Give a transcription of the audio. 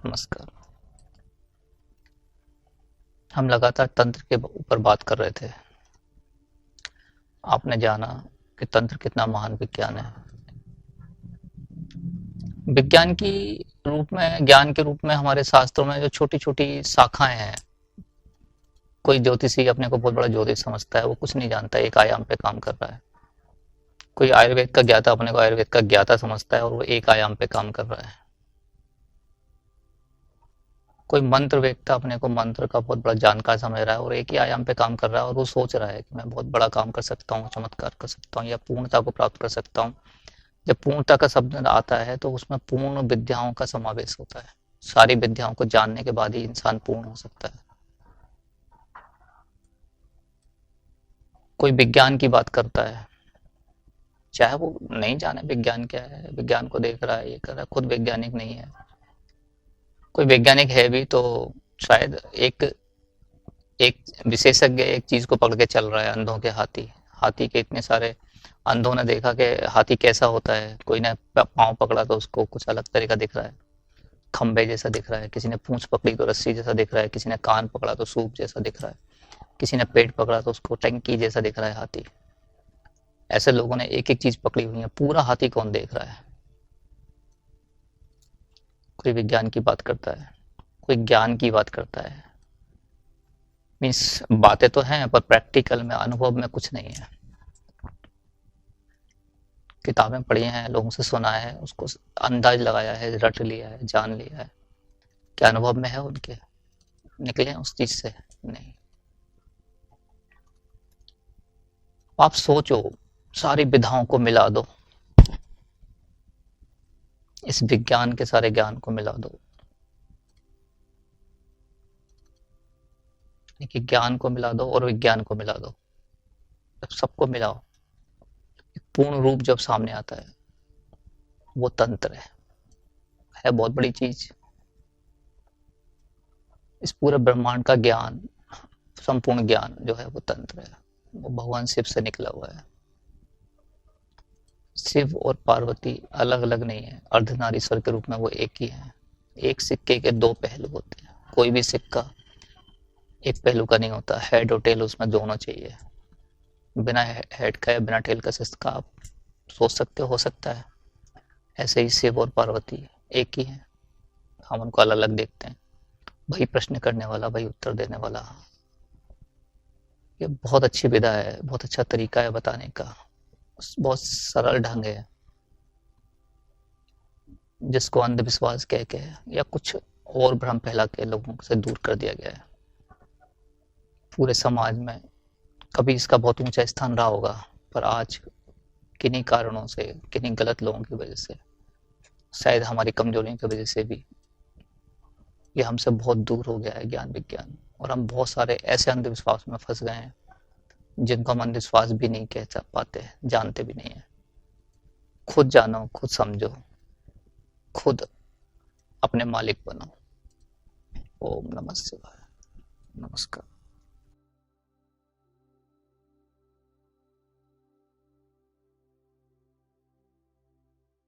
नमस्कार। हम लगातार तंत्र के ऊपर बात कर रहे थे। आपने जाना कि तंत्र कितना महान विज्ञान है। विज्ञान की रूप में, ज्ञान के रूप में हमारे शास्त्रों में जो छोटी छोटी शाखाएं हैं, कोई ज्योतिषी अपने को बहुत बड़ा ज्योतिष समझता है, वो कुछ नहीं जानता, एक आयाम पे काम कर रहा है। कोई आयुर्वेद का ज्ञाता अपने को आयुर्वेद का ज्ञाता समझता है और वो एक आयाम पे काम कर रहा है। कोई मंत्र वेत्ता अपने को मंत्र का बहुत बड़ा जानकार समझ रहा है और एक ही आयाम पे काम कर रहा है और वो सोच रहा है कि मैं बहुत बड़ा काम कर सकता हूँ, चमत्कार कर सकता हूँ या पूर्णता को प्राप्त कर सकता हूँ। जब पूर्णता का शब्द आता है तो उसमें पूर्ण विद्याओं का समावेश होता है। सारी विद्याओं को जानने के बाद ही इंसान पूर्ण हो सकता है। कोई विज्ञान की बात करता है, चाहे वो नहीं जाने विज्ञान क्या है, विज्ञान को देख रहा है, ये कर रहा है, खुद वैज्ञानिक नहीं है। कोई वैज्ञानिक है भी तो शायद एक एक विशेषज्ञ एक चीज को पकड़ के चल रहा है, अंधों के हाथी। हाथी के इतने सारे अंधों ने देखा कि हाथी कैसा होता है। कोई ने पाँव पकड़ा तो उसको कुछ अलग तरीका दिख रहा है, खंबे जैसा दिख रहा है। किसी ने पूंछ पकड़ी तो रस्सी जैसा दिख रहा है। किसी ने कान पकड़ा तो सूप जैसा दिख रहा है। किसी ने पेट पकड़ा तो उसको टंकी जैसा दिख रहा है हाथी। ऐसे लोगों ने एक एक चीज पकड़ी हुई है, पूरा हाथी कौन देख रहा है। कोई विज्ञान की बात करता है, कोई ज्ञान की बात करता है। मीन्स बातें तो हैं पर प्रैक्टिकल में, अनुभव में कुछ नहीं है। किताबें पढ़ी हैं, लोगों से सुना है, उसको अंदाज लगाया है, रट लिया है, जान लिया है। क्या अनुभव में है उनके, निकले हैं उस चीज से? नहीं। आप सोचो, सारी विधाओं को मिला दो, इस विज्ञान के सारे ज्ञान को मिला दो, कि ज्ञान को मिला दो और विज्ञान को मिला दो। जब सबको मिलाओ, पूर्ण रूप जब सामने आता है, वो तंत्र है बहुत बड़ी चीज। इस पूरे ब्रह्मांड का ज्ञान, संपूर्ण ज्ञान जो है वो तंत्र है। वो भगवान शिव से निकला हुआ है। शिव और पार्वती अलग अलग नहीं है, अर्धनारीश्वर के रूप में वो एक ही है। एक सिक्के के दो पहलू होते हैं। कोई भी सिक्का एक पहलू का नहीं होता, हेड और टेल उसमें दोनों चाहिए। बिना हेड का या बिना टेल का सिक्का आप सोच सकते हो सकता है। ऐसे ही शिव और पार्वती एक ही है, हम उनको अलग अलग देखते हैं। वही प्रश्न करने वाला, वही उत्तर देने वाला। ये बहुत अच्छी विधा है, बहुत अच्छा तरीका है बताने का, बहुत सरल ढंग है, जिसको अंधविश्वास कह के या कुछ और भ्रम फैला के लोगों से दूर कर दिया गया है। पूरे समाज में कभी इसका बहुत ऊंचा स्थान रहा होगा, पर आज किन्हीं कारणों से, किन्हीं गलत लोगों की वजह से, शायद हमारी कमजोरियों की वजह से भी ये हमसे बहुत दूर हो गया है ज्ञान विज्ञान। और हम बहुत सारे ऐसे अंधविश्वास में फंस गए हैं जिनको हम अंधविश्वास भी नहीं कह पाते, जानते भी नहीं है। खुद जानो, खुद समझो, खुद अपने मालिक बनो। ओम नमः शिवाय। नमस्कार।